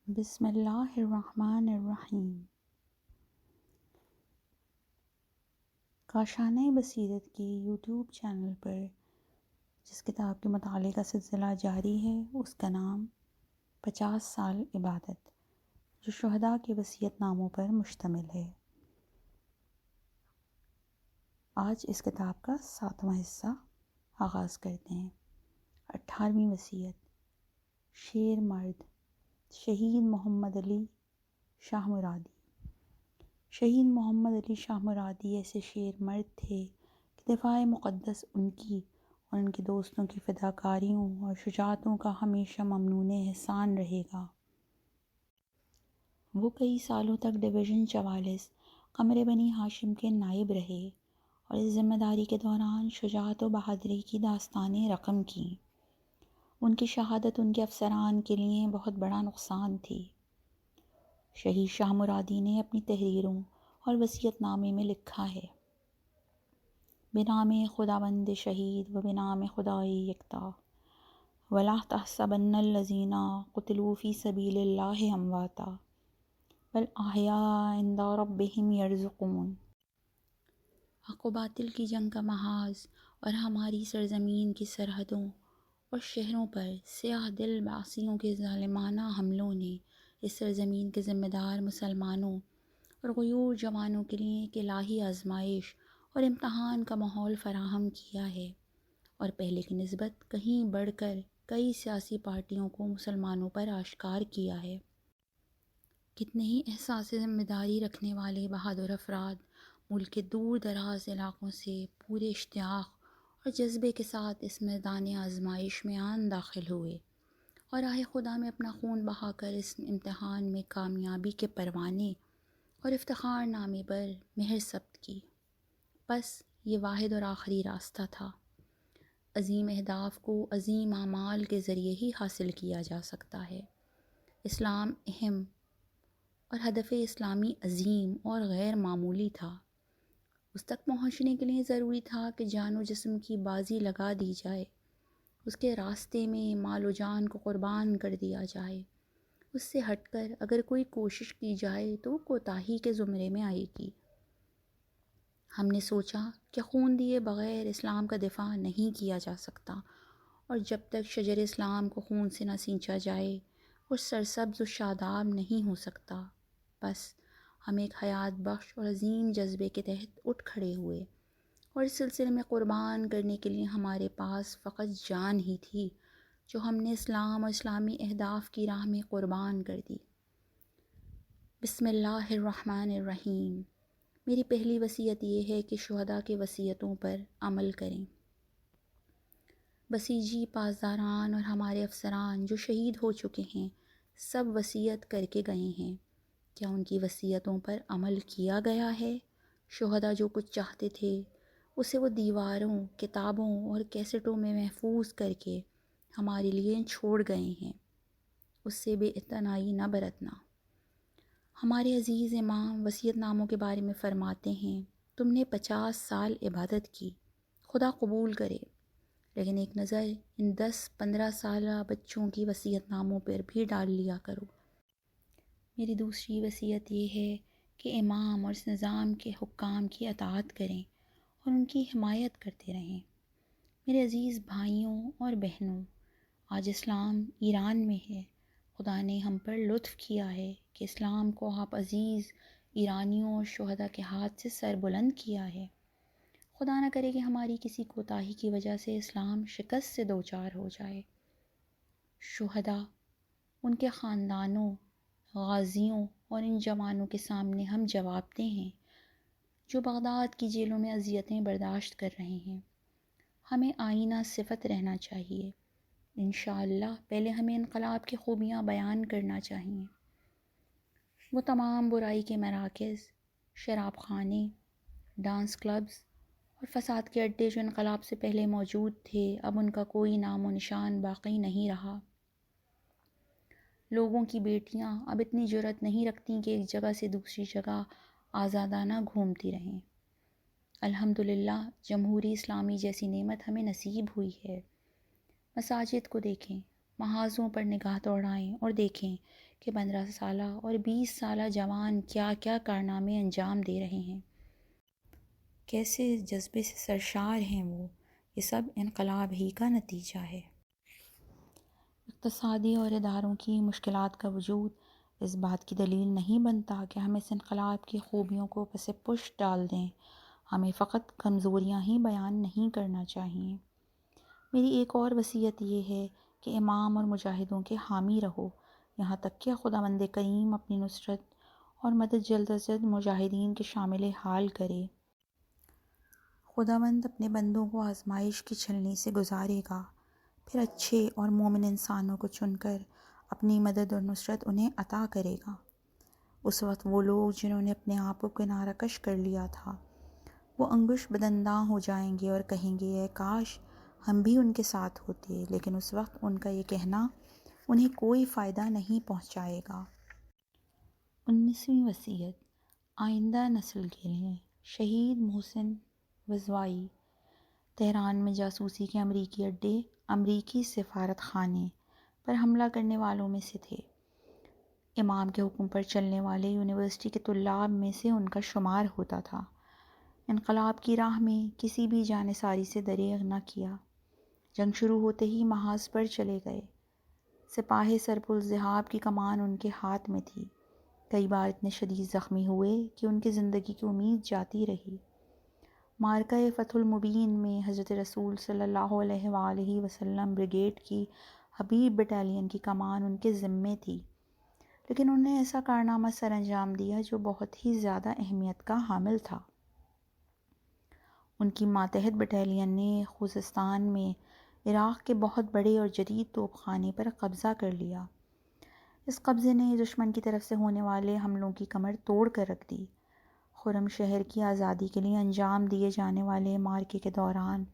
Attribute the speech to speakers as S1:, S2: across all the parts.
S1: بسم اللہ الرحمن الرحیم۔ کاشانۂ بصیرت کے یوٹیوب چینل پر جس کتاب کے مطالعے کا سلسلہ جاری ہے اس کا نام 50 سال عبادت، جو شہداء کے وصیت ناموں پر مشتمل ہے۔ آج اس کتاب کا 7واں حصہ آغاز کرتے ہیں۔ 18ویں وصیت، شیر مرد، شہید محمد علی شاہ مرادی۔ شہید محمد علی شاہ مرادی ایسے شیر مرد تھے کہ دفاع مقدس ان کی اور ان کے دوستوں کی فداکاریوں اور شجاعتوں کا ہمیشہ ممنون احسان رہے گا۔ وہ کئی سالوں تک ڈویژن 44 قمر بنی ہاشم کے نائب رہے اور اس ذمہ داری کے دوران شجاعت و بہادری کی داستانیں رقم کیں۔ ان کی شہادت ان کے افسران کے لیے بہت بڑا نقصان تھی۔ شہید شاہ مرادی نے اپنی تحریروں اور وصیت نامے میں لکھا ہے: بنام خداوند شہید و بنام خدائے یکتا، ولا تحسبن الذین قتلوا فی سبیل اللہ امواتا بل احیاء عند ربہم یرزقون۔ حق و باطل کی جنگ کا محاذ اور ہماری سرزمین کی سرحدوں اور شہروں پر سیاہ دل باعثیوں کے ظالمانہ حملوں نے اس سرزمین کے ذمہ دار مسلمانوں اور غیور جوانوں کے لیے ایک الہی آزمائش اور امتحان کا ماحول فراہم کیا ہے، اور پہلے کی نسبت کہیں بڑھ کر کئی سیاسی پارٹیوں کو مسلمانوں پر آشکار کیا ہے۔ کتنے ہی احساس ذمہ داری رکھنے والے بہادر افراد ملک کے دور دراز علاقوں سے پورے اشتیاق اور جذبے کے ساتھ اس میدان آزمائش میں داخل ہوئے اور راہ خدا میں اپنا خون بہا کر اس امتحان میں کامیابی کے پروانے اور افتخار نامے پر مہر ثبت کی۔ بس یہ واحد اور آخری راستہ تھا۔ عظیم اہداف کو عظیم اعمال کے ذریعے ہی حاصل کیا جا سکتا ہے۔ اسلام اہم اور ہدف اسلامی عظیم اور غیر معمولی تھا۔ اس تک پہنچنے کے لیے ضروری تھا کہ جان و جسم کی بازی لگا دی جائے، اس کے راستے میں مال و جان کو قربان کر دیا جائے۔ اس سے ہٹ کر اگر کوئی کوشش کی جائے تو وہ کوتاہی کے زمرے میں آئے گی۔ ہم نے سوچا کہ خون دیے بغیر اسلام کا دفاع نہیں کیا جا سکتا، اور جب تک شجر اسلام کو خون سے نہ سینچا جائے وہ سرسبز و شاداب نہیں ہو سکتا۔ بس ہم ایک حیات بخش اور عظیم جذبے کے تحت اٹھ کھڑے ہوئے، اور اس سلسلے میں قربان کرنے کے لیے ہمارے پاس فقط جان ہی تھی، جو ہم نے اسلام اور اسلامی اہداف کی راہ میں قربان کر دی۔ بسم اللہ الرحمن الرحیم۔ میری پہلی وصیت یہ ہے کہ شہداء کے وصیتوں پر عمل کریں۔ بسیجی پاسداران اور ہمارے افسران جو شہید ہو چکے ہیں سب وصیت کر کے گئے ہیں۔ کیا ان کی وصیتوں پر عمل کیا گیا ہے؟ شہداء جو کچھ چاہتے تھے اسے وہ دیواروں، کتابوں اور کیسٹوں میں محفوظ کر کے ہمارے لیے چھوڑ گئے ہیں۔ اس سے بے اعتنائی نہ برتنا۔ ہمارے عزیز امام وصیت ناموں کے بارے میں فرماتے ہیں: تم نے 50 سال عبادت کی، خدا قبول کرے، لیکن ایک نظر ان 10-15 سالہ بچوں کی وصیت ناموں پر بھی ڈال لیا کرو۔ میری دوسری وصیت یہ ہے کہ امام اور اس نظام کے حکام کی اطاعت کریں اور ان کی حمایت کرتے رہیں۔ میرے عزیز بھائیوں اور بہنوں، آج اسلام ایران میں ہے۔ خدا نے ہم پر لطف کیا ہے کہ اسلام کو آپ عزیز ایرانیوں اور شہداء کے ہاتھ سے سر بلند کیا ہے۔ خدا نہ کرے کہ ہماری کسی کوتاہی کی وجہ سے اسلام شکست سے دوچار ہو جائے۔ شہداء، ان کے خاندانوں، غازیوں اور ان جوانوں کے سامنے ہم جواب دہ ہیں جو بغداد کی جیلوں میں اذیتیں برداشت کر رہے ہیں۔ ہمیں آئینہ صفت رہنا چاہیے۔ انشاءاللہ پہلے ہمیں انقلاب کی خوبیاں بیان کرنا چاہیے۔ وہ تمام برائی کے مراکز، شراب خانے، ڈانس کلبز اور فساد کے اڈے جو انقلاب سے پہلے موجود تھے اب ان کا کوئی نام و نشان باقی نہیں رہا۔ لوگوں کی بیٹیاں اب اتنی جرأت نہیں رکھتیں کہ ایک جگہ سے دوسری جگہ آزادانہ گھومتی رہیں۔ الحمدللہ جمہوری اسلامی جیسی نعمت ہمیں نصیب ہوئی ہے۔ مساجد کو دیکھیں، محاذوں پر نگاہ دوڑائیں اور دیکھیں کہ 15 سالہ اور 20 سالہ جوان کیا کیا کارنامے انجام دے رہے ہیں، کیسے جذبے سے سرشار ہیں وہ۔ یہ سب انقلاب ہی کا نتیجہ ہے۔ اقتصادی اور اداروں کی مشکلات کا وجود اس بات کی دلیل نہیں بنتا کہ ہم اس انقلاب کی خوبیوں کو پس پشت ڈال دیں۔ ہمیں فقط کمزوریاں ہی بیان نہیں کرنا چاہیے۔ میری ایک اور وصیت یہ ہے کہ امام اور مجاہدوں کے حامی رہو، یہاں تک کہ خداوند کریم اپنی نصرت اور مدد جلد از جلد مجاہدین کے شامل حال کرے۔ خداوند اپنے بندوں کو آزمائش کی چھلنی سے گزارے گا، پھر اچھے اور مومن انسانوں کو چن کر اپنی مدد اور نصرت انہیں عطا کرے گا۔ اس وقت وہ لوگ جنہوں نے اپنے آپ کو کنارہ کش کر لیا تھا، وہ انگوش بدنداں ہو جائیں گے اور کہیں گے اے کاش ہم بھی ان کے ساتھ ہوتے، لیکن اس وقت ان کا یہ کہنا انہیں کوئی فائدہ نہیں پہنچائے گا۔ 19ویں وصیت آئندہ نسل کے لیے۔ شہید محسن وزوائی تہران میں جاسوسی کے امریکی اڈے، امریکی سفارت خانے پر حملہ کرنے والوں میں سے تھے۔ امام کے حکم پر چلنے والے یونیورسٹی کے طلاب میں سے ان کا شمار ہوتا تھا۔ انقلاب کی راہ میں کسی بھی جانثاری سے دریغ نہ کیا۔ جنگ شروع ہوتے ہی محاذ پر چلے گئے۔ سپاہ سرپرالذہاب کی کمان ان کے ہاتھ میں تھی۔ کئی بار اتنے شدید زخمی ہوئے کہ ان کی زندگی کی امید جاتی رہی۔ معرکہ فتح المبین میں حضرت رسول صلی اللہ علیہ وآلہ وسلم بریگیڈ کی حبیب بٹالین کی کمان ان کے ذمے تھی، لیکن انہوں نے ایسا کارنامہ سر انجام دیا جو بہت ہی زیادہ اہمیت کا حامل تھا۔ ان کی ماتحت بٹالین نے خوزستان میں عراق کے بہت بڑے اور جدید توپ خانے پر قبضہ کر لیا۔ اس قبضے نے دشمن کی طرف سے ہونے والے حملوں کی کمر توڑ کر رکھ دی۔ خرم شہر کی آزادی کے لیے انجام دیے جانے والے مارکے کے دوران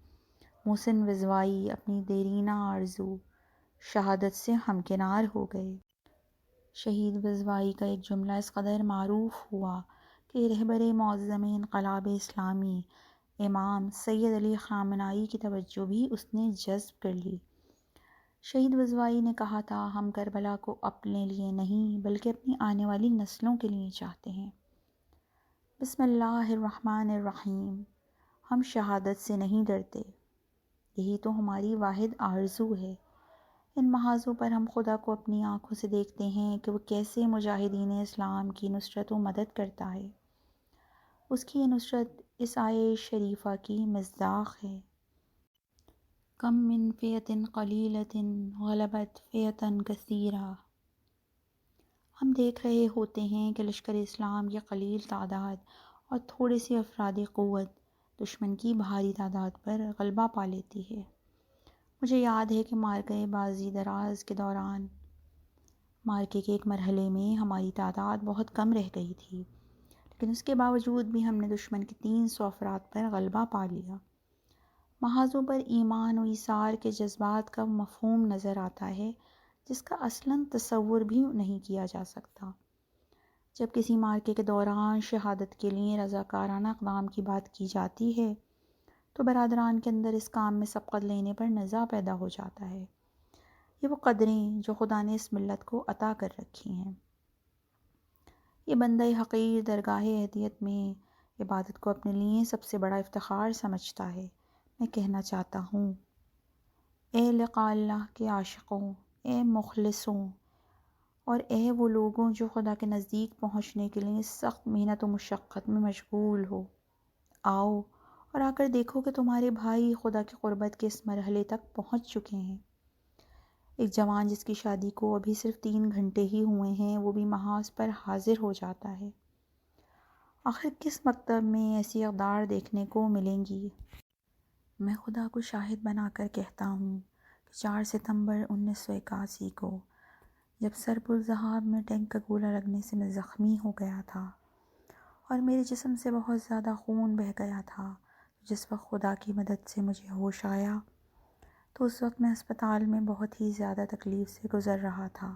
S1: محسن وزوائی اپنی دیرینہ آرزو شہادت سے ہمکنار ہو گئے۔ شہید وزوائی کا ایک جملہ اس قدر معروف ہوا کہ رہبر معظم انقلاب اسلامی امام سید علی خامنائی کی توجہ بھی اس نے جذب کر لی۔ شہید وزوائی نے کہا تھا، ہم کربلا کو اپنے لیے نہیں بلکہ اپنی آنے والی نسلوں کے لیے چاہتے ہیں۔ بسم اللہ الرحمن الرحیم۔ ہم شہادت سے نہیں ڈرتے، یہی تو ہماری واحد آرزو ہے۔ ان محاذوں پر ہم خدا کو اپنی آنکھوں سے دیکھتے ہیں کہ وہ کیسے مجاہدین اسلام کی نصرت و مدد کرتا ہے۔ اس کی یہ نصرت اس آیے شریفہ کی مصداق ہے۔ کم من فئۃ قلیلۃ غلبت فئۃ کثیرہ۔ ہم دیکھ رہے ہوتے ہیں کہ لشکر اسلام کی قلیل تعداد اور تھوڑی سی افرادی قوت دشمن کی بھاری تعداد پر غلبہ پا لیتی ہے۔ مجھے یاد ہے کہ معرکہ بازی دراز کے دوران معرکے کے ایک مرحلے میں ہماری تعداد بہت کم رہ گئی تھی، لیکن اس کے باوجود بھی ہم نے دشمن کے 300 افراد پر غلبہ پا لیا۔ محاذوں پر ایمان و ایثار کے جذبات کا مفہوم نظر آتا ہے جس کا اصلاً تصور بھی نہیں کیا جا سکتا۔ جب کسی معرکے کے دوران شہادت کے لیے رضاکارانہ اقدام کی بات کی جاتی ہے تو برادران کے اندر اس کام میں سبقت لینے پر نزاع پیدا ہو جاتا ہے۔ یہ وہ قدریں جو خدا نے اس ملت کو عطا کر رکھی ہیں۔ یہ بندہ حقیر درگاہ اہدیت میں عبادت کو اپنے لیے سب سے بڑا افتخار سمجھتا ہے۔ میں کہنا چاہتا ہوں، اے لقاء اللہ کے عاشقوں، اے مخلصوں، اور اے وہ لوگوں جو خدا کے نزدیک پہنچنے کے لیے سخت محنت و مشقت میں مشغول ہو، آؤ اور آ کر دیکھو کہ تمہارے بھائی خدا کی قربت کے اس مرحلے تک پہنچ چکے ہیں۔ ایک جوان جس کی شادی کو ابھی صرف 3 گھنٹے ہی ہوئے ہیں، وہ بھی محاذ پر حاضر ہو جاتا ہے۔ آخر کس مکتب میں ایسی اقدار دیکھنے کو ملیں گی؟ میں خدا کو شاہد بنا کر کہتا ہوں کہ 4 ستمبر 1981 کو جب سرپرالذہاب میں ٹینک کا گولہ لگنے سے میں زخمی ہو گیا تھا اور میرے جسم سے بہت زیادہ خون بہہ گیا تھا، جس وقت خدا کی مدد سے مجھے ہوش آیا تو اس وقت میں اسپتال میں بہت ہی زیادہ تکلیف سے گزر رہا تھا،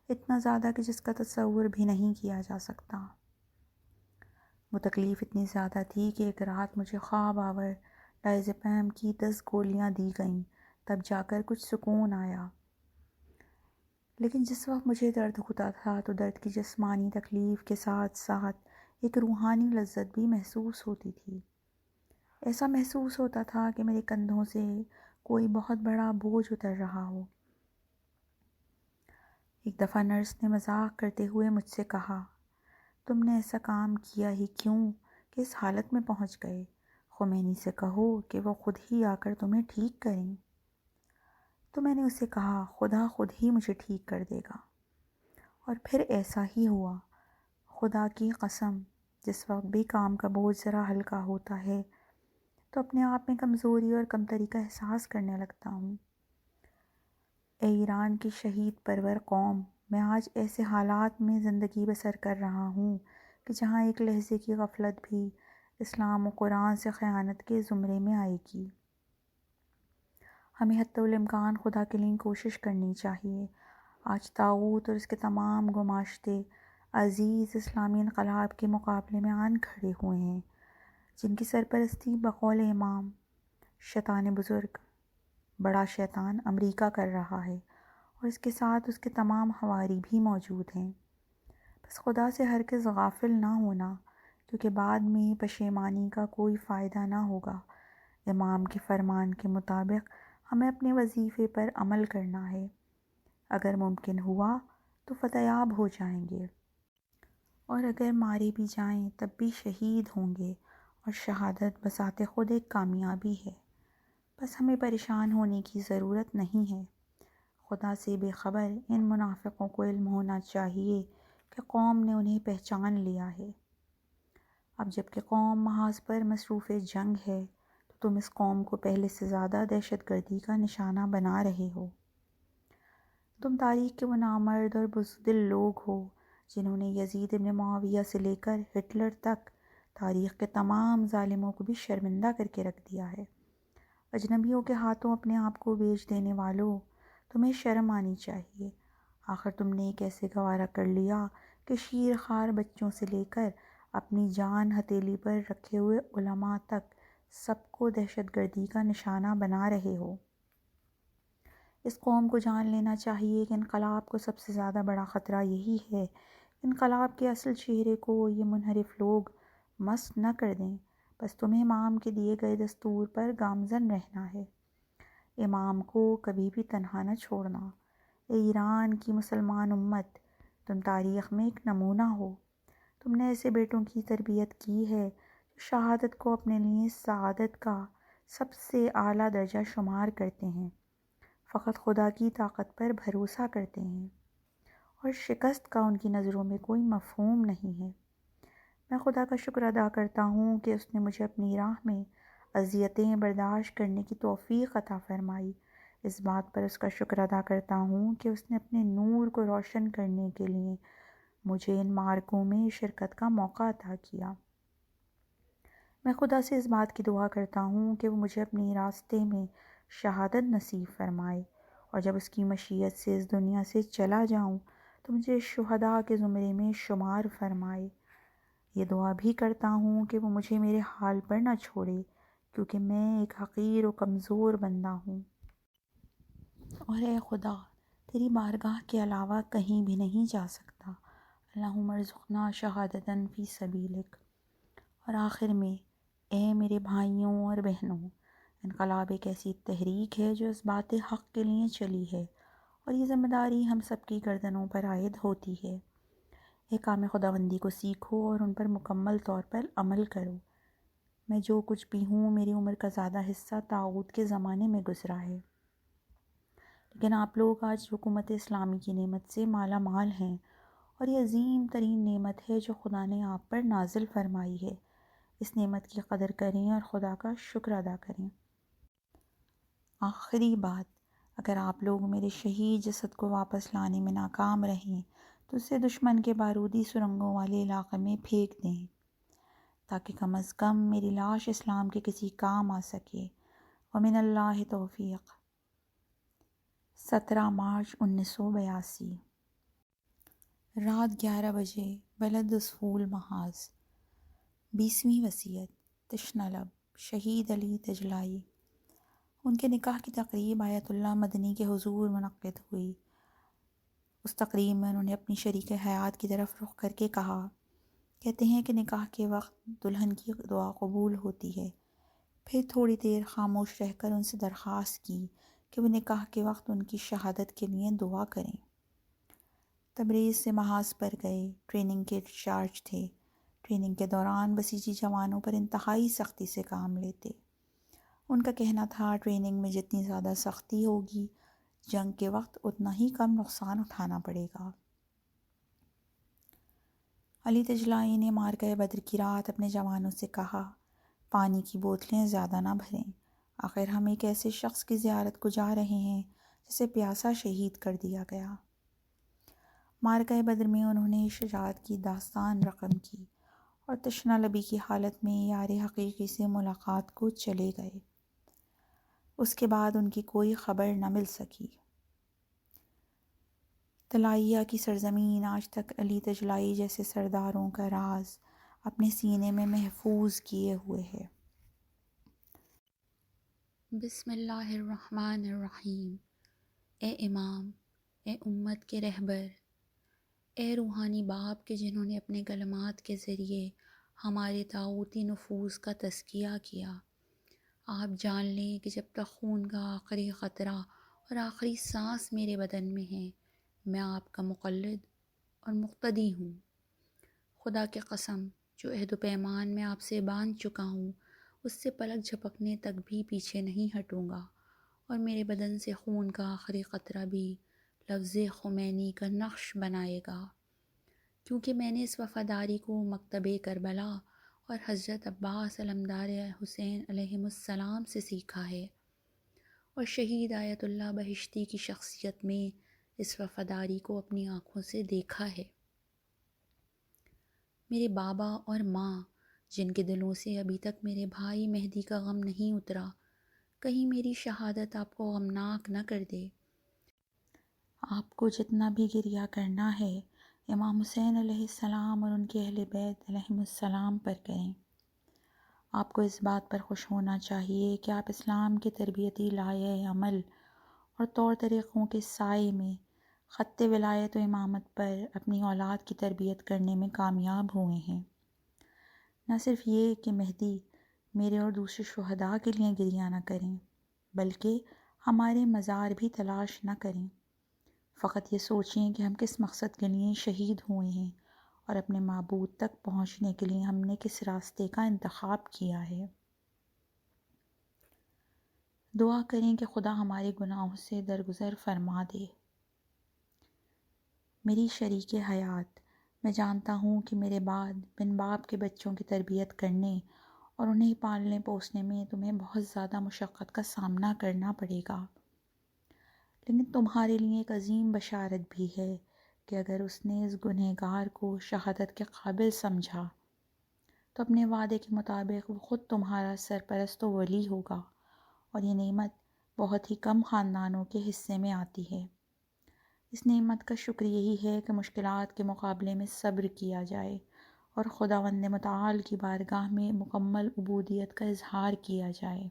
S1: اتنا زیادہ کہ جس کا تصور بھی نہیں کیا جا سکتا۔ وہ تکلیف اتنی زیادہ تھی کہ ایک رات مجھے خواب آور ڈائزیپام کی 10 گولیاں دی گئیں، تب جا کر کچھ سکون آیا۔ لیکن جس وقت مجھے درد ہوتا تھا تو درد کی جسمانی تکلیف کے ساتھ ساتھ ایک روحانی لذت بھی محسوس ہوتی تھی۔ ایسا محسوس ہوتا تھا کہ میرے کندھوں سے کوئی بہت بڑا بوجھ اتر رہا ہو۔ ایک دفعہ نرس نے مذاق کرتے ہوئے مجھ سے کہا، تم نے ایسا کام کیا ہی کیوں کہ اس حالت میں پہنچ گئے؟ خمینی سے کہو کہ وہ خود ہی آ کر تمہیں ٹھیک کریں۔ تو میں نے اسے کہا، خدا خود ہی مجھے ٹھیک کر دے گا۔ اور پھر ایسا ہی ہوا۔ خدا کی قسم، جس وقت بھی کام کا بوجھ ذرا ہلکا ہوتا ہے تو اپنے آپ میں کمزوری اور کمتری کا احساس کرنے لگتا ہوں۔ اے ایران کی شہید پرور قوم، میں آج ایسے حالات میں زندگی بسر کر رہا ہوں کہ جہاں ایک لحظے کی غفلت بھی اسلام و قرآن سے خیانت کے زمرے میں آئے گی۔ ہمیں حتی الامکان خدا کے لیے کوشش کرنی چاہیے۔ آج طاغوت اور اس کے تمام گماشتے عزیز اسلامی انقلاب کے مقابلے میں آن کھڑے ہوئے ہیں، جن کی سرپرستی بقول امام شیطان بزرگ، بڑا شیطان امریکہ کر رہا ہے، اور اس کے ساتھ اس کے تمام حواری بھی موجود ہیں۔ بس خدا سے ہرگز غافل نہ ہونا، کیونکہ بعد میں پشیمانی کا کوئی فائدہ نہ ہوگا۔ امام کے فرمان کے مطابق ہمیں اپنے وظیفے پر عمل کرنا ہے۔ اگر ممکن ہوا تو فتح یاب ہو جائیں گے، اور اگر مارے بھی جائیں تب بھی شہید ہوں گے، اور شہادت بذات خود ایک کامیابی ہے۔ بس ہمیں پریشان ہونے کی ضرورت نہیں ہے۔ خدا سے بے خبر ان منافقوں کو علم ہونا چاہیے کہ قوم نے انہیں پہچان لیا ہے۔ اب جب کہ قوم محاذ پر مصروف جنگ ہے تو تم اس قوم کو پہلے سے زیادہ دہشت گردی کا نشانہ بنا رہے ہو۔ تم تاریخ کے وہ نامرد اور بزدل لوگ ہو جنہوں نے یزید ابن معاویہ سے لے کر ہٹلر تک تاریخ کے تمام ظالموں کو بھی شرمندہ کر کے رکھ دیا ہے۔ اجنبیوں کے ہاتھوں اپنے آپ کو بیچ دینے والوں، تمہیں شرم آنی چاہیے۔ آخر تم نے ایک ایسے گوارا کر لیا کہ شیر خوار بچوں سے لے کر اپنی جان ہتھیلی پر رکھے ہوئے علماء تک سب کو دہشت گردی کا نشانہ بنا رہے ہو۔ اس قوم کو جان لینا چاہیے کہ انقلاب کو سب سے زیادہ بڑا خطرہ یہی ہے، انقلاب کے اصل چہرے کو یہ منحرف لوگ مست نہ کر دیں۔ بس تمہیں امام کے دیے گئے دستور پر گامزن رہنا ہے، امام کو کبھی بھی تنہا نہ چھوڑنا۔ اے ایران کی مسلمان امت، تم تاریخ میں ایک نمونہ ہو۔ تم نے ایسے بیٹوں کی تربیت کی ہے جو شہادت کو اپنے لیے سعادت کا سب سے اعلیٰ درجہ شمار کرتے ہیں، فقط خدا کی طاقت پر بھروسہ کرتے ہیں، اور شکست کا ان کی نظروں میں کوئی مفہوم نہیں ہے۔ میں خدا کا شکر ادا کرتا ہوں کہ اس نے مجھے اپنی راہ میں اذیتیں برداشت کرنے کی توفیق عطا فرمائی۔ اس بات پر اس کا شکر ادا کرتا ہوں کہ اس نے اپنے نور کو روشن کرنے کے لیے مجھے ان معرکوں میں شرکت کا موقع عطا کیا۔ میں خدا سے اس بات کی دعا کرتا ہوں کہ وہ مجھے اپنی راستے میں شہادت نصیب فرمائے، اور جب اس کی مشیت سے اس دنیا سے چلا جاؤں تو مجھے شہداء کے زمرے میں شمار فرمائے۔ یہ دعا بھی کرتا ہوں کہ وہ مجھے میرے حال پر نہ چھوڑے، کیونکہ میں ایک حقیر و کمزور بندہ ہوں، اور اے خدا، تیری بارگاہ کے علاوہ کہیں بھی نہیں جا سکتا۔ اللہم ارزقنا شہادتاً فی سبیلک۔ اور آخر میں، اے میرے بھائیوں اور بہنوں، انقلاب ایک ایسی تحریک ہے جو اس بات حق کے لیے چلی ہے، اور یہ ذمہ داری ہم سب کی گردنوں پر عائد ہوتی ہے۔ احکام خداوندی کو سیکھو اور ان پر مکمل طور پر عمل کرو۔ میں جو کچھ بھی ہوں، میری عمر کا زیادہ حصہ طاغوت کے زمانے میں گزرا ہے، لیکن آپ لوگ آج حکومت اسلامی کی نعمت سے مالا مال ہیں، اور یہ عظیم ترین نعمت ہے جو خدا نے آپ پر نازل فرمائی ہے۔ اس نعمت کی قدر کریں اور خدا کا شکر ادا کریں۔ آخری بات، اگر آپ لوگ میرے شہید جسد کو واپس لانے میں ناکام رہیں تو اسے دشمن کے بارودی سرنگوں والے علاقے میں پھینک دیں، تاکہ کم از کم میری لاش اسلام کے کسی کام آ سکے۔ ومن اللہ توفیق۔ 17 مارچ 1982، رات 11 بجے، بلد اسفول محاذ۔ 20ویں وصیت، تشنہ لب، شہید علی دجلائی۔ ان کے نکاح کی تقریب آیت اللہ مدنی کے حضور منعقد ہوئی۔ اس تقریب میں انہوں نے اپنی شریک حیات کی طرف رخ کر کے کہا، کہتے ہیں کہ نکاح کے وقت دلہن کی دعا قبول ہوتی ہے۔ پھر تھوڑی دیر خاموش رہ کر ان سے درخواست کی کہ وہ نکاح کے وقت ان کی شہادت کے لیے دعا کریں۔ تبریز سے محاذ پر گئے، ٹریننگ کے انچارج تھے۔ ٹریننگ کے دوران بسیجی جوانوں پر انتہائی سختی سے کام لیتے۔ ان کا کہنا تھا ٹریننگ میں جتنی زیادہ سختی ہوگی، جنگ کے وقت اتنا ہی کم نقصان اٹھانا پڑے گا۔ علی تجلائی نے معرکہ بدر کی رات اپنے جوانوں سے کہا، پانی کی بوتلیں زیادہ نہ بھریں، آخر ہم ایک ایسے شخص کی زیارت کو جا رہے ہیں جسے پیاسا شہید کر دیا گیا۔ معرکہ بدر میں انہوں نے شجاعت کی داستان رقم کی اور تشنہ لبی کی حالت میں یار حقیقی سے ملاقات کو چلے گئے۔ اس کے بعد ان کی کوئی خبر نہ مل سکی۔ طلائیہ کی سرزمین آج تک علی تجلائی جیسے سرداروں کا راز اپنے سینے میں محفوظ کیے ہوئے ہے۔ بسم اللہ الرحمن الرحیم۔ اے امام، اے امت کے رہبر، اے روحانی باپ کہ جنہوں نے اپنے کلمات کے ذریعے ہمارے طاغوتی نفوذ کا تزکیہ کیا، آپ جان لیں کہ جب تک خون کا آخری قطرہ اور آخری سانس میرے بدن میں ہے، میں آپ کا مقلد اور مقتدی ہوں۔ خدا کی قسم، جو عہد و پیمان میں آپ سے باندھ چکا ہوں، اس سے پلک جھپکنے تک بھی پیچھے نہیں ہٹوں گا، اور میرے بدن سے خون کا آخری قطرہ بھی لفظ خمینی کا نقش بنائے گا، کیونکہ میں نے اس وفاداری کو مکتب کربلا اور حضرت عباس علمدار حسین علیہم السلام سے سیکھا ہے، اور شہید آیت اللہ بہشتی کی شخصیت میں اس وفاداری کو اپنی آنکھوں سے دیکھا ہے۔ میرے بابا اور ماں جن کے دلوں سے ابھی تک میرے بھائی مہدی کا غم نہیں اترا، کہیں میری شہادت آپ کو غمناک نہ کر دے۔ آپ کو جتنا بھی گریہ کرنا ہے امام حسین علیہ السلام اور ان کے اہل بیت علیہم السلام پر کریں۔ آپ کو اس بات پر خوش ہونا چاہیے کہ آپ اسلام کے تربیتی لائحہ عمل اور طور طریقوں کے سائے میں خط ولایت و امامت پر اپنی اولاد کی تربیت کرنے میں کامیاب ہوئے ہیں۔ نہ صرف یہ کہ مہدی میرے اور دوسرے شہداء کے لیے گریہ نہ کریں، بلکہ ہمارے مزار بھی تلاش نہ کریں۔ فقط یہ سوچیں کہ ہم کس مقصد کے لیے شہید ہوئے ہیں اور اپنے معبود تک پہنچنے کے لیے ہم نے کس راستے کا انتخاب کیا ہے۔ دعا کریں کہ خدا ہمارے گناہوں سے درگزر فرما دے۔ میری شریک حیات، میں جانتا ہوں کہ میرے بعد بن باپ کے بچوں کی تربیت کرنے اور انہیں پالنے پوسنے میں تمہیں بہت زیادہ مشقت کا سامنا کرنا پڑے گا، لیکن تمہارے لیے ایک عظیم بشارت بھی ہے کہ اگر اس نے اس گنہگار کو شہادت کے قابل سمجھا تو اپنے وعدے کے مطابق وہ خود تمہارا سرپرست و ولی ہوگا، اور یہ نعمت بہت ہی کم خاندانوں کے حصے میں آتی ہے۔ اس نعمت کا شکر یہی ہے کہ مشکلات کے مقابلے میں صبر کیا جائے اور خداوند متعال کی بارگاہ میں مکمل عبودیت کا اظہار کیا جائے۔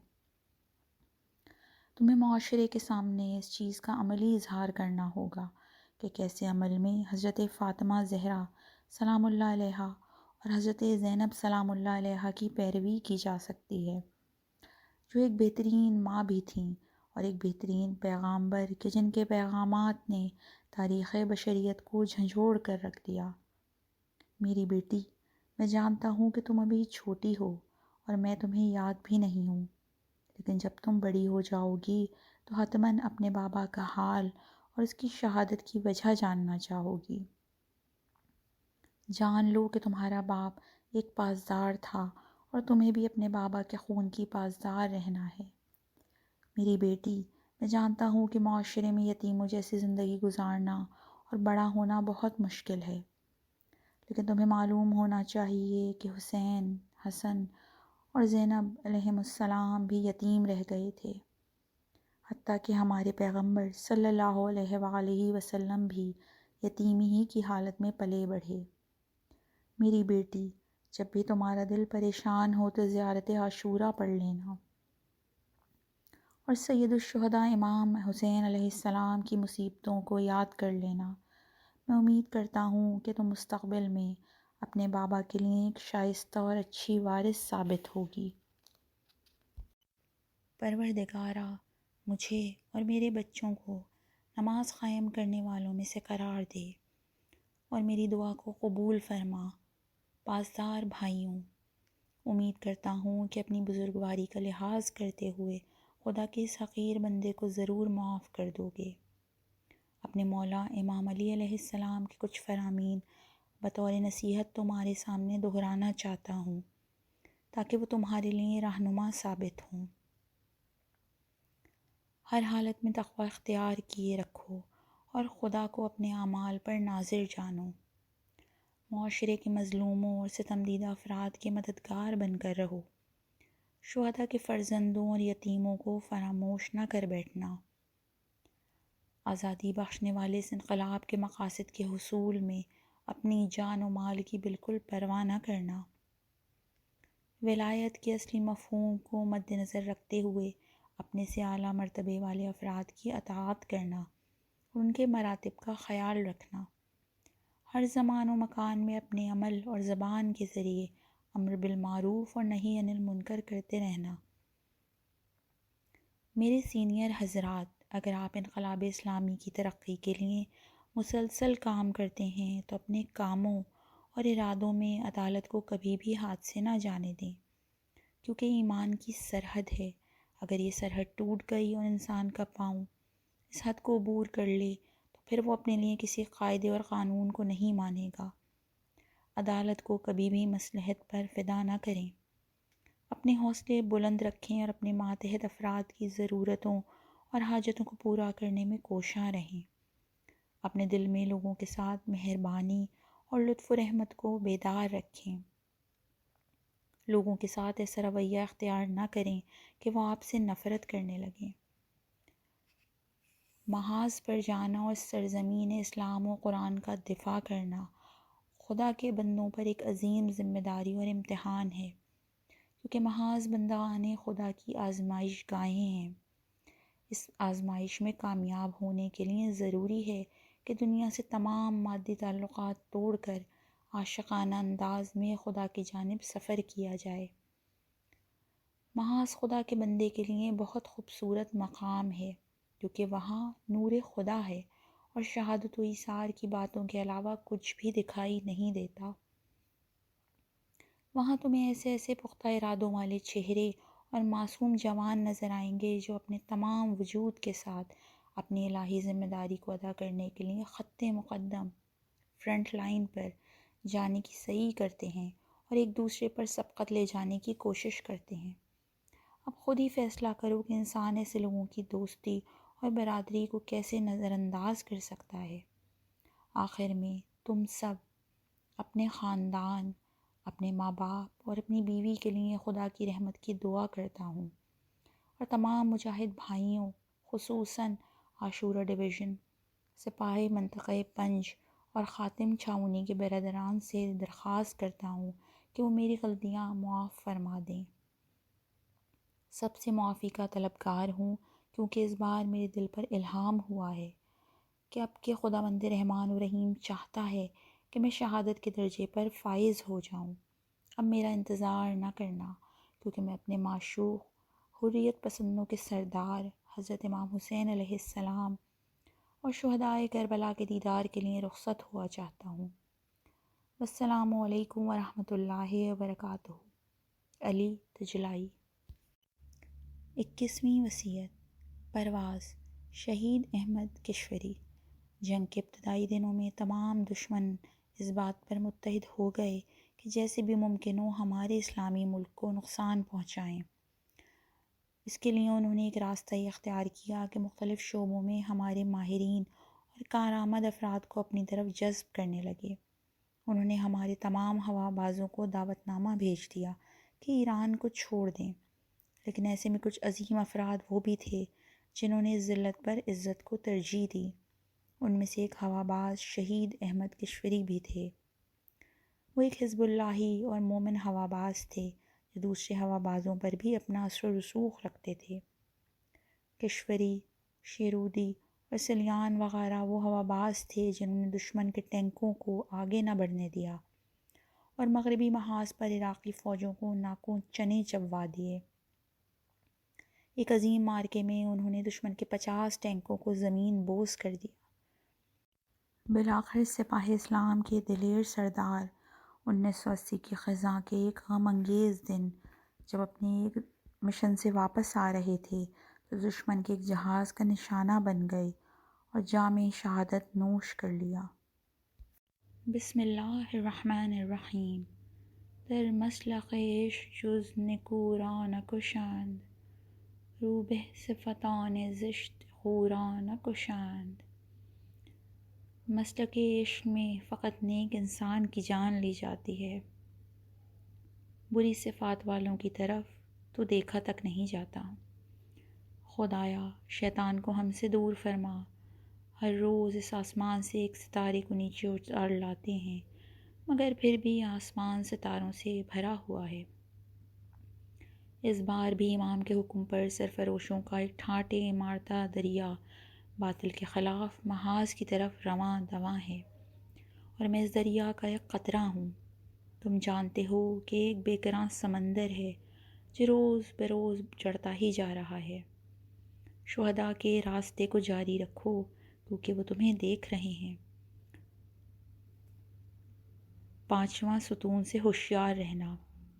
S1: تمہیں معاشرے کے سامنے اس چیز کا عملی اظہار کرنا ہوگا کہ کیسے عمل میں حضرت فاطمہ زہرا سلام اللہ علیہا اور حضرت زینب سلام اللہ علیہا کی پیروی کی جا سکتی ہے، جو ایک بہترین ماں بھی تھیں اور ایک بہترین پیغامبر کہ جن کے پیغامات نے تاریخ بشریت کو جھنجھوڑ کر رکھ دیا۔ میری بیٹی، میں جانتا ہوں کہ تم ابھی چھوٹی ہو اور میں تمہیں یاد بھی نہیں ہوں، لیکن جب تم بڑی ہو جاؤ گی تو حتماً اپنے بابا کا حال اور اس کی شہادت کی وجہ جاننا چاہو گی۔ جان لو کہ تمہارا باپ ایک پاسدار تھا اور تمہیں بھی اپنے بابا کے خون کی پاسدار رہنا ہے۔ میری بیٹی، میں جانتا ہوں کہ معاشرے میں یتیموں جیسی زندگی گزارنا اور بڑا ہونا بہت مشکل ہے، لیکن تمہیں معلوم ہونا چاہیے کہ حسین، حسن اور زینب علیہم السلام بھی یتیم رہ گئے تھے، حتیٰ کہ ہمارے پیغمبر صلی اللہ علیہ وآلہ وسلم بھی یتیمی ہی کی حالت میں پلے بڑھے۔ میری بیٹی، جب بھی تمہارا دل پریشان ہو تو زیارت عاشوراء پڑھ لینا اور سید الشہداء امام حسین علیہ السلام کی مصیبتوں کو یاد کر لینا، میں امید کرتا ہوں کہ تم مستقبل میں اپنے بابا کے لیے ایک شائستہ اور اچھی وارث ثابت ہوگی۔ پروردگارا، مجھے اور میرے بچوں کو نماز قائم کرنے والوں میں سے قرار دے اور میری دعا کو قبول فرما۔ پاسدار بھائیوں، امید کرتا ہوں کہ اپنی بزرگواری کا لحاظ کرتے ہوئے خدا کے اس حقیر بندے کو ضرور معاف کر دو گے۔ اپنے مولا امام علی علیہ السلام کے کچھ فرامین بطور نصیحت تمہارے سامنے دہرانا چاہتا ہوں تاکہ وہ تمہارے لیے رہنما ثابت ہوں۔ ہر حالت میں تقوی اختیار کیے رکھو اور خدا کو اپنے اعمال پر ناظر جانو۔ معاشرے کے مظلوموں اور ستم دیدہ افراد کے مددگار بن کر رہو۔ شہداء کے فرزندوں اور یتیموں کو فراموش نہ کر بیٹھنا۔ آزادی بخشنے والے اس انقلاب کے مقاصد کے حصول میں اپنی جان و مال کی بالکل پرواہ نہ کرنا۔ ولایت کے اصلی مفہوم کو مد نظر رکھتے ہوئے اپنے سے اعلیٰ مرتبے والے افراد کی اطاعت کرنا اور ان کے مراتب کا خیال رکھنا۔ ہر زمان و مکان میں اپنے عمل اور زبان کے ذریعے امر بالمعروف اور نہی عن المنکر کرتے رہنا۔ میرے سینئر حضرات، اگر آپ انقلاب اسلامی کی ترقی کے لیے مسلسل کام کرتے ہیں تو اپنے کاموں اور ارادوں میں عدالت کو کبھی بھی ہاتھ سے نہ جانے دیں، کیونکہ ایمان کی سرحد ہے۔ اگر یہ سرحد ٹوٹ گئی اور انسان کا پاؤں اس حد کو عبور کر لے تو پھر وہ اپنے لیے کسی قاعدے اور قانون کو نہیں مانے گا۔ عدالت کو کبھی بھی مصلحت پر فدا نہ کریں۔ اپنے حوصلے بلند رکھیں اور اپنے ماتحت افراد کی ضرورتوں اور حاجتوں کو پورا کرنے میں کوشاں رہیں۔ اپنے دل میں لوگوں کے ساتھ مہربانی اور لطف و رحمت کو بیدار رکھیں۔ لوگوں کے ساتھ ایسا رویہ اختیار نہ کریں کہ وہ آپ سے نفرت کرنے لگیں۔ محاذ پر جانا اور سرزمین اسلام و قرآن کا دفاع کرنا خدا کے بندوں پر ایک عظیم ذمہ داری اور امتحان ہے، کیونکہ محاذ بندگان خدا کی آزمائش گاہیں ہیں۔ اس آزمائش میں کامیاب ہونے کے لیے ضروری ہے کہ دنیا سے تمام مادی تعلقات توڑ کر عاشقانہ انداز میں خدا کی جانب سفر کیا جائے۔ محاذ خدا کے بندے کے لیے بہت خوبصورت مقام ہے، کیونکہ وہاں نور خدا ہے اور شہادت و ایثار کی باتوں کے علاوہ کچھ بھی دکھائی نہیں دیتا۔ وہاں تمہیں ایسے ایسے پختہ ارادوں والے چہرے اور معصوم جوان نظر آئیں گے جو اپنے تمام وجود کے ساتھ اپنی الہی ذمہ داری کو ادا کرنے کے لیے خط مقدم فرنٹ لائن پر جانے کی صحیح کرتے ہیں اور ایک دوسرے پر سبقت لے جانے کی کوشش کرتے ہیں۔ اب خود ہی فیصلہ کرو کہ انسان ایسے لوگوں کی دوستی اور برادری کو کیسے نظر انداز کر سکتا ہے۔ آخر میں تم سب، اپنے خاندان، اپنے ماں باپ اور اپنی بیوی کے لیے خدا کی رحمت کی دعا کرتا ہوں، اور تمام مجاہد بھائیوں، خصوصاً عاشورہ ڈویژن، سپاہی منطقہ پنج اور خاتم چھاؤنی کے برادران سے درخواست کرتا ہوں کہ وہ میری غلطیاں معاف فرما دیں۔ سب سے معافی کا طلبگار ہوں، کیونکہ اس بار میرے دل پر الہام ہوا ہے کہ اب کہ خداوند رحمان و رحیم چاہتا ہے کہ میں شہادت کے درجے پر فائز ہو جاؤں، اب میرا انتظار نہ کرنا، کیونکہ میں اپنے معشوق حریت پسندوں کے سردار حضرت امام حسین علیہ السلام اور شہدائے کربلا کے دیدار کے لیے رخصت ہوا چاہتا ہوں۔ السلام علیکم ورحمۃ اللہ وبرکاتہ۔ علی تجلائی۔ 21ویں وصیت۔ پرواز شہید احمد کشوری۔ جنگ کے ابتدائی دنوں میں تمام دشمن اس بات پر متحد ہو گئے کہ جیسے بھی ممکن ہو ہمارے اسلامی ملک کو نقصان پہنچائیں۔ اس کے لیے انہوں نے ایک راستہ یہ اختیار کیا کہ مختلف شعبوں میں ہمارے ماہرین اور کارآمد افراد کو اپنی طرف جذب کرنے لگے۔ انہوں نے ہمارے تمام ہوا بازوں کو دعوت نامہ بھیج دیا کہ ایران کو چھوڑ دیں، لیکن ایسے میں کچھ عظیم افراد وہ بھی تھے جنہوں نے ذلت پر عزت کو ترجیح دی۔ ان میں سے ایک ہوا باز شہید احمد کشوری بھی تھے۔ وہ ایک حزب اللہی اور مومن ہوا باز تھے جو دوسرے ہوا بازوں پر بھی اپنا اثر و رسوخ رکھتے تھے۔ کشوری، شیرودی اور سلیان وغیرہ وہ ہوا باز تھے جنہوں نے دشمن کے ٹینکوں کو آگے نہ بڑھنے دیا اور مغربی محاذ پر عراقی فوجوں کو ناکوں چنے چبوا دیے۔ ایک عظیم مارکے میں انہوں نے دشمن کے 50 ٹینکوں کو زمین بوس کر دیا۔ بالآخر سپاہ اسلام کے دلیر سردار 1980 کی خزاں کے ایک غم انگیز دن جب اپنے ایک مشن سے واپس آ رہے تھے تو دشمن کے ایک جہاز کا نشانہ بن گئے اور جام شہادت نوش کر لیا۔ بسم اللہ الرحمن الرحیم۔ در مسلق عشق جز نکو را نکشند، روبه صفتان زشت خو را نکشند۔ مسلک عشق میں فقط نیک انسان کی جان لی جاتی ہے، بری صفات والوں کی طرف تو دیکھا تک نہیں جاتا۔ خدایا شیطان کو ہم سے دور فرما، ہر روز اس آسمان سے ایک ستارے کو نیچے اتار لاتے ہیں مگر پھر بھی آسمان ستاروں سے بھرا ہوا ہے۔ اس بار بھی امام کے حکم پر سرفروشوں کا ایک ٹھاٹھے مارتا دریا باطل کے خلاف محاذ کی طرف رواں دواں ہے اور میں اس دریا کا ایک قطرہ ہوں۔ تم جانتے ہو کہ ایک بے کران سمندر ہے جو روز بروز چڑھتا ہی جا رہا ہے۔ شہداء کے راستے کو جاری رکھو کیونکہ وہ تمہیں دیکھ رہے ہیں۔ پانچواں ستون سے ہوشیار رہنا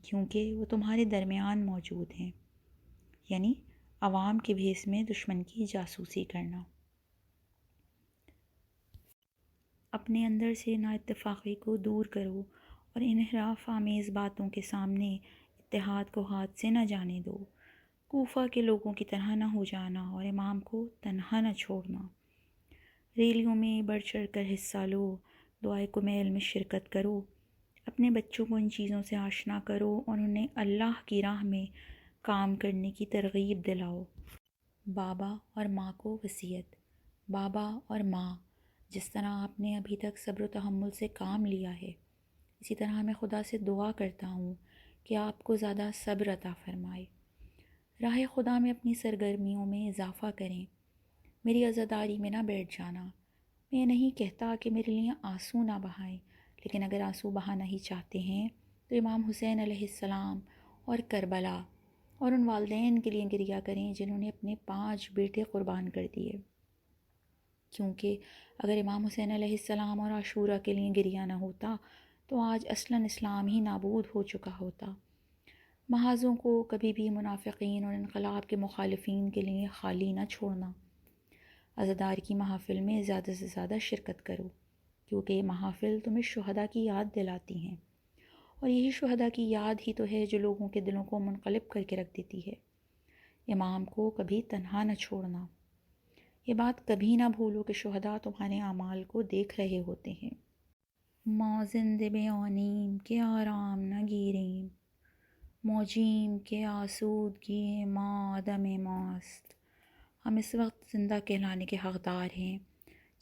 S1: کیونکہ وہ تمہارے درمیان موجود ہیں، یعنی عوام کے بھیس میں دشمن کی جاسوسی کرنا۔ اپنے اندر سے نا اتفاقی کو دور کرو اور انحراف آمیز باتوں کے سامنے اتحاد کو ہاتھ سے نہ جانے دو۔ کوفہ کے لوگوں کی طرح نہ ہو جانا اور امام کو تنہا نہ چھوڑنا۔ ریلیوں میں بڑھ چڑھ کر حصہ لو، دعائے کمیل میں شرکت کرو، اپنے بچوں کو ان چیزوں سے آشنا کرو اور انہیں اللہ کی راہ میں کام کرنے کی ترغیب دلاؤ۔ بابا اور ماں کو وصیت۔ بابا اور ماں، جس طرح آپ نے ابھی تک صبر و تحمل سے کام لیا ہے، اسی طرح میں خدا سے دعا کرتا ہوں کہ آپ کو زیادہ صبر عطا فرمائے۔ راہ خدا میں اپنی سرگرمیوں میں اضافہ کریں۔ میری عزاداری میں نہ بیٹھ جانا۔ میں یہ نہیں کہتا کہ میرے لیے آنسو نہ بہائیں، لیکن اگر آنسو بہانا ہی چاہتے ہیں تو امام حسین علیہ السلام اور کربلا اور ان والدین کے لیے گریہ کریں جنہوں نے اپنے 5 بیٹے قربان کر دیے، کیونکہ اگر امام حسین علیہ السلام اور عاشورہ کے لیے گریہ نہ ہوتا تو آج اصلاً اسلام ہی نابود ہو چکا ہوتا۔ محاذوں کو کبھی بھی منافقین اور انقلاب کے مخالفین کے لیے خالی نہ چھوڑنا۔ عزادار کی محافل میں زیادہ سے زیادہ شرکت کرو کیونکہ یہ محافل تمہیں شہداء کی یاد دلاتی ہیں، اور یہی شہداء کی یاد ہی تو ہے جو لوگوں کے دلوں کو منقلب کر کے رکھ دیتی ہے۔ امام کو کبھی تنہا نہ چھوڑنا۔ یہ بات کبھی نہ بھولو کہ شہداء تمہارے اعمال کو دیکھ رہے ہوتے ہیں۔ ما زند بیانیم کے آرام نہ گیریم، موجیم کے آسودگی ما عدم ماست۔ ہم اس وقت زندہ کہلانے کے حقدار ہیں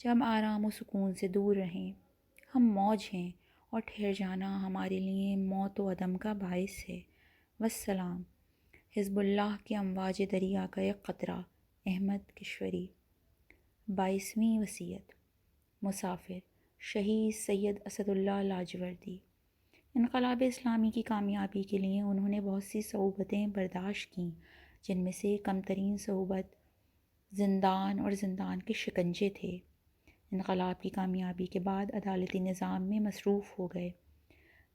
S1: جب آرام و سکون سے دور رہیں۔ ہم موج ہیں اور ٹھہر جانا ہمارے لیے موت و عدم کا باعث ہے۔ والسلام۔ حزب اللہ کے امواج دریا کا ایک قطرہ، احمد کشوری۔ 22ویں وصیت۔ مسافر، شہید سید اسد اللہ لاجوردی۔ انقلاب اسلامی کی کامیابی کے لیے انہوں نے بہت سی صعوبتیں برداشت کیں، جن میں سے کم ترین صعوبت زندان اور زندان کے شکنجے تھے۔ انقلاب کی کامیابی کے بعد عدالتی نظام میں مصروف ہو گئے۔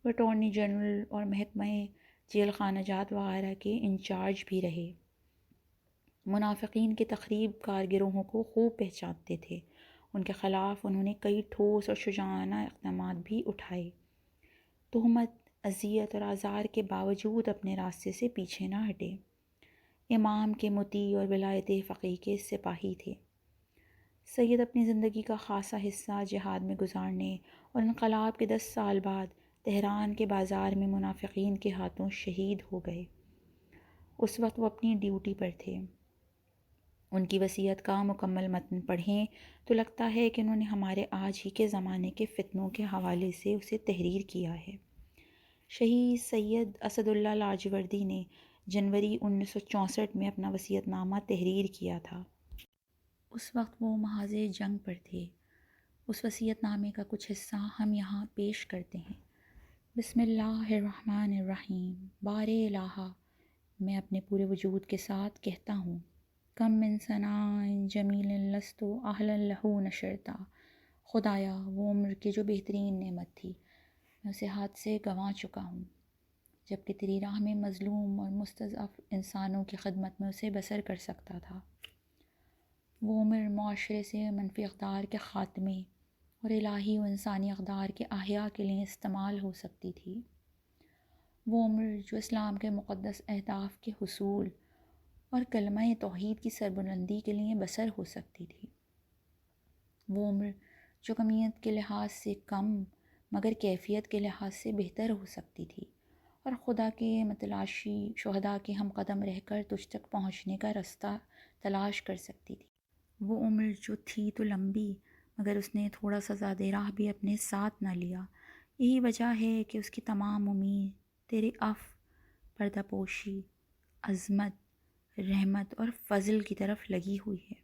S1: وہ اٹارنی جنرل اور محکمہ جیل خانہ جات وغیرہ کے انچارج بھی رہے۔ منافقین کے تخریب کار گروہوں کو خوب پہچانتے تھے۔ ان کے خلاف انہوں نے کئی ٹھوس اور شجاعانہ اقدامات بھی اٹھائے۔ تہمت، اذیت اور آزار کے باوجود اپنے راستے سے پیچھے نہ ہٹے۔ امام کے مطیع اور ولایت فقیہ کے سپاہی تھے۔ سید اپنی زندگی کا خاصا حصہ جہاد میں گزارنے اور انقلاب کے 10 سال بعد تہران کے بازار میں منافقین کے ہاتھوں شہید ہو گئے۔ اس وقت وہ اپنی ڈیوٹی پر تھے۔ ان کی وصیت کا مکمل متن پڑھیں تو لگتا ہے کہ انہوں نے ہمارے آج ہی کے زمانے کے فتنوں کے حوالے سے اسے تحریر کیا ہے۔ شہید سید اسد اللہ لاجوردی نے جنوری 1964 میں اپنا وصیت نامہ تحریر کیا تھا۔ اس وقت وہ محاذ جنگ پر تھے۔ اس وصیت نامے کا کچھ حصہ ہم یہاں پیش کرتے ہیں۔ بسم اللہ الرحمن الرحیم۔ بار الہا، میں اپنے پورے وجود کے ساتھ کہتا ہوں، کم من ثناء جمیل لست اہلا لہ نشرتا، خدایا وہ عمر کی جو بہترین نعمت تھی میں اسے ہاتھ سے گنوا چکا ہوں، جبکہ تیری راہ میں مظلوم اور مستضعف انسانوں کی خدمت میں اسے بسر کر سکتا تھا۔ وہ عمر معاشرے سے منفی اقدار کے خاتمے اور الہی و انسانی اقدار کے احیاء کے لیے استعمال ہو سکتی تھی۔ وہ عمر جو اسلام کے مقدس اہداف کے حصول اور کلمہ توحید کی سربلندی کے لیے بسر ہو سکتی تھی۔ وہ عمر جو کمیت کے لحاظ سے کم مگر کیفیت کے لحاظ سے بہتر ہو سکتی تھی اور خدا کے متلاشی شہداء کے ہم قدم رہ کر تجھ تک پہنچنے کا راستہ تلاش کر سکتی تھی۔ وہ عمر جو تھی تو لمبی مگر اس نے تھوڑا سا زیادہ راہ بھی اپنے ساتھ نہ لیا۔ یہی وجہ ہے کہ اس کی تمام امید تیرے پردہ پوشی، عظمت، رحمت اور فضل کی طرف لگی ہوئی ہے۔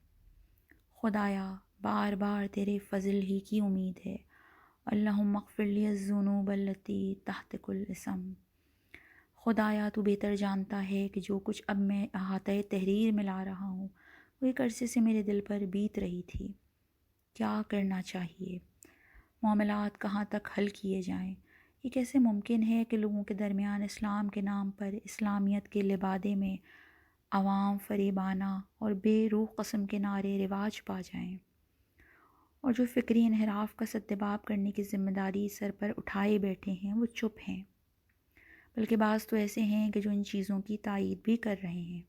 S1: خدایا بار بار تیرے فضل ہی کی امید ہے۔ اللہم اغفر لی الذنوب التی تحت کل اسم۔ خدایا تو بہتر جانتا ہے کہ جو کچھ اب میں احاطۂ تحریر میں لا رہا ہوں وہ ایک عرصے سے میرے دل پر بیت رہی تھی۔ کیا کرنا چاہیے؟ معاملات کہاں تک حل کیے جائیں؟ یہ کیسے ممکن ہے کہ لوگوں کے درمیان اسلام کے نام پر اسلامیت کے لبادے میں عوام فریبانہ اور بے روح قسم کے نعرے رواج پا جائیں، اور جو فکری انحراف کا سدباب کرنے کی ذمہ داری سر پر اٹھائے بیٹھے ہیں وہ چپ ہیں، بلکہ بعض تو ایسے ہیں کہ جو ان چیزوں کی تائید بھی کر رہے ہیں،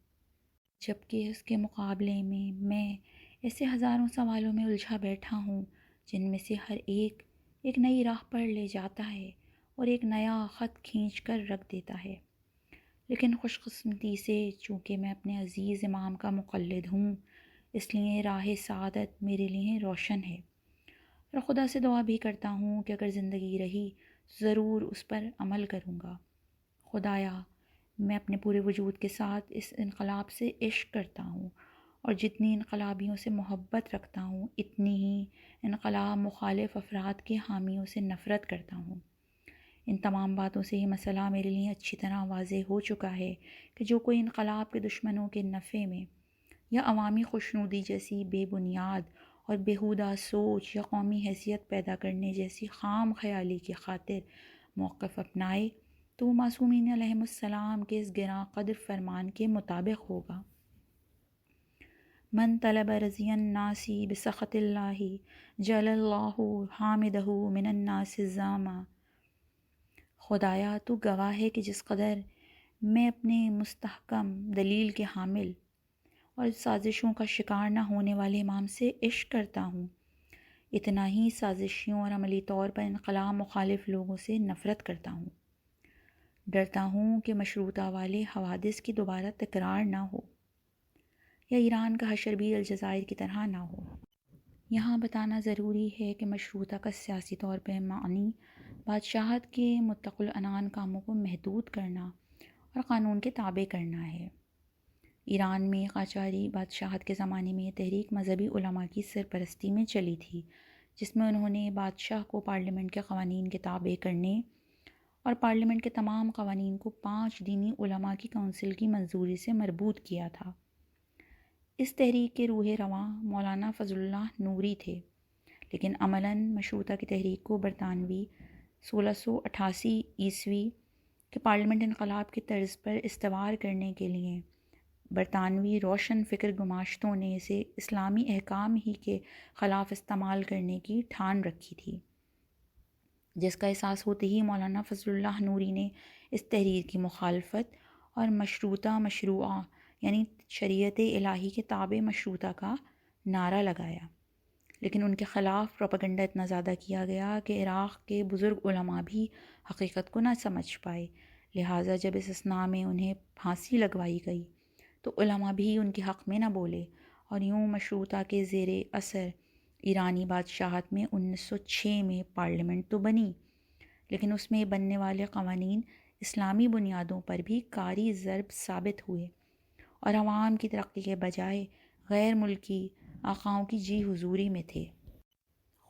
S1: جبکہ اس کے مقابلے میں ایسے ہزاروں سوالوں میں الجھا بیٹھا ہوں جن میں سے ہر ایک ایک نئی راہ پر لے جاتا ہے اور ایک نیا خط کھینچ کر رکھ دیتا ہے۔ لیکن خوش قسمتی سے چونکہ میں اپنے عزیز امام کا مقلد ہوں، اس لیے راہ سعادت میرے لیے روشن ہے، اور خدا سے دعا بھی کرتا ہوں کہ اگر زندگی رہی تو ضرور اس پر عمل کروں گا۔ خدایا میں اپنے پورے وجود کے ساتھ اس انقلاب سے عشق کرتا ہوں، اور جتنی انقلابیوں سے محبت رکھتا ہوں اتنی ہی انقلاب مخالف افراد کے حامیوں سے نفرت کرتا ہوں۔ ان تمام باتوں سے یہ مسئلہ میرے لیے اچھی طرح واضح ہو چکا ہے کہ جو کوئی انقلاب کے دشمنوں کے نفع میں یا عوامی خوشنودی جیسی بے بنیاد اور بیہودہ سوچ یا قومی حیثیت پیدا کرنے جیسی خام خیالی کی خاطر موقف اپنائے تو وہ معصومین علیہم السلام کے اس گراں قدر فرمان کے مطابق ہوگا۔ من طلب رضی الناس بسخط اللہ جعل اللہ حامدہ من الناس الزامہ۔ خدایا تو گواہ ہے کہ جس قدر میں اپنے مستحکم دلیل کے حامل اور سازشوں کا شکار نہ ہونے والے امام سے عشق کرتا ہوں، اتنا ہی سازشیوں اور عملی طور پر انقلاب مخالف لوگوں سے نفرت کرتا ہوں۔ ڈرتا ہوں کہ مشروطہ والے حوادث کی دوبارہ تکرار نہ ہو، یا ایران کا حشر بھی الجزائر کی طرح نہ ہو۔ یہاں بتانا ضروری ہے کہ مشروطہ کا سیاسی طور پر معنی بادشاہت کے مطلق العنان کاموں کو محدود کرنا اور قانون کے تابع کرنا ہے۔ ایران میں قاجاری بادشاہت کے زمانے میں یہ تحریک مذہبی علماء کی سرپرستی میں چلی تھی، جس میں انہوں نے بادشاہ کو پارلیمنٹ کے قوانین کے تابع کرنے اور پارلیمنٹ کے تمام قوانین کو 5 دینی علماء کی کونسل کی منظوری سے مربوط کیا تھا۔ اس تحریک کے روح رواں مولانا فضل اللہ نوری تھے، لیکن عملاً مشروطہ کی تحریک کو برطانوی 1688 عیسوی کے پارلیمنٹ انقلاب کی طرز پر استوار کرنے کے لیے برطانوی روشن فکر گماشتوں نے اسے اسلامی احکام ہی کے خلاف استعمال کرنے کی ٹھان رکھی تھی، جس کا احساس ہوتے ہی مولانا فضل اللہ نوری نے اس تحریر کی مخالفت اور مشروطہ مشروعہ یعنی شریعت الہی کے تابع مشروطہ کا نعرہ لگایا۔ لیکن ان کے خلاف پروپیگنڈا اتنا زیادہ کیا گیا کہ عراق کے بزرگ علماء بھی حقیقت کو نہ سمجھ پائے، لہٰذا جب اس اثناء میں انہیں پھانسی لگوائی گئی تو علماء بھی ان کے حق میں نہ بولے، اور یوں مشروطہ کے زیر اثر ایرانی بادشاہت میں 1906 میں پارلیمنٹ تو بنی، لیکن اس میں بننے والے قوانین اسلامی بنیادوں پر بھی کاری ضرب ثابت ہوئے، اور عوام کی ترقی کے بجائے غیر ملکی آقاؤں کی جی حضوری میں تھے۔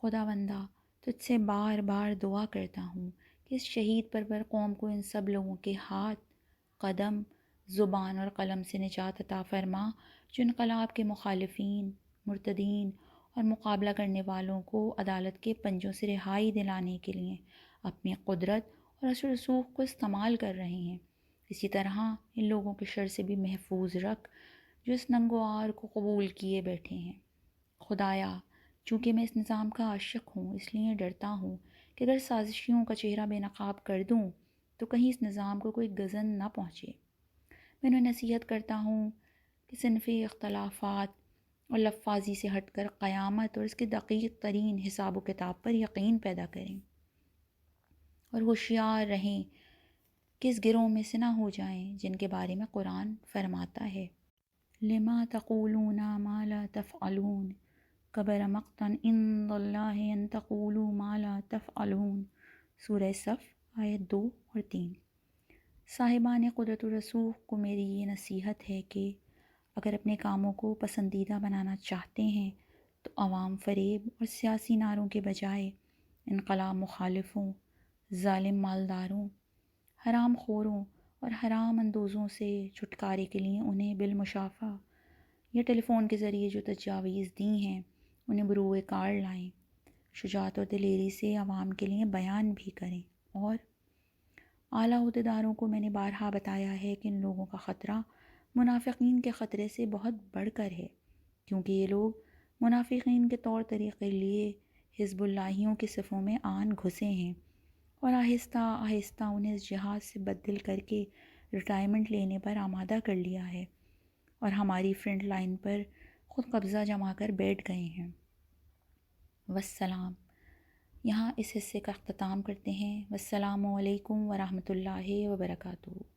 S1: خدا بندہ تجھ سے بار بار دعا کرتا ہوں کہ اس شہید پرور قوم کو ان سب لوگوں کے ہاتھ، قدم، زبان اور قلم سے نجات عطا فرما جو انقلاب کے مخالفین، مرتدین اور مقابلہ کرنے والوں کو عدالت کے پنجوں سے رہائی دلانے کے لیے اپنی قدرت اور اثر و رسوخ کو استعمال کر رہے ہیں۔ اسی طرح ان لوگوں کے شر سے بھی محفوظ رکھ جو اس ننگ و عار کو قبول کیے بیٹھے ہیں۔ خدایا، چونکہ میں اس نظام کا عاشق ہوں اس لیے ڈرتا ہوں کہ اگر سازشیوں کا چہرہ بے نقاب کر دوں تو کہیں اس نظام کو کوئی گزن نہ پہنچے۔ میں انہیں نصیحت کرتا ہوں کہ صنفی اختلافات اور لفاظی سے ہٹ کر قیامت اور اس کے دقیق ترین حساب و کتاب پر یقین پیدا کریں اور ہوشیار رہیں کہ اس گروہ میں سے نہ ہو جائیں جن کے بارے میں قرآن فرماتا ہے لما تقولون ما لا تفعلون کبر مقتا عند اللہ ان تقولوا ما لا تفعلون۔ سورہ صف آیت 2 اور 3۔ صاحبان قدرت و رسوخ کو میری یہ نصیحت ہے کہ اگر اپنے کاموں کو پسندیدہ بنانا چاہتے ہیں تو عوام فریب اور سیاسی نعروں کے بجائے انقلاب مخالفوں، ظالم مالداروں، حرام خوروں اور حرام اندوزوں سے چھٹکارے کے لیے انہیں بالمشافہ یا ٹیلی فون کے ذریعے جو تجاویز دی ہیں انہیں بروئے کار لائیں، شجاعت اور دلیری سے عوام کے لیے بیان بھی کریں۔ اور اعلیٰ عہدیداروں کو میں نے بارہا بتایا ہے کہ ان لوگوں کا خطرہ منافقین کے خطرے سے بہت بڑھ کر ہے، کیونکہ یہ لوگ منافقین کے طور طریقے لیے حزب اللہیوں کی صفوں میں آن گھسے ہیں اور آہستہ آہستہ انہیں اس جہاز سے بدل کر کے ریٹائرمنٹ لینے پر آمادہ کر لیا ہے اور ہماری فرنٹ لائن پر خود قبضہ جما کر بیٹھ گئے ہیں۔ والسلام۔ یہاں اس حصے کا اختتام کرتے ہیں۔ والسلام علیکم ورحمۃ اللہ وبرکاتہ۔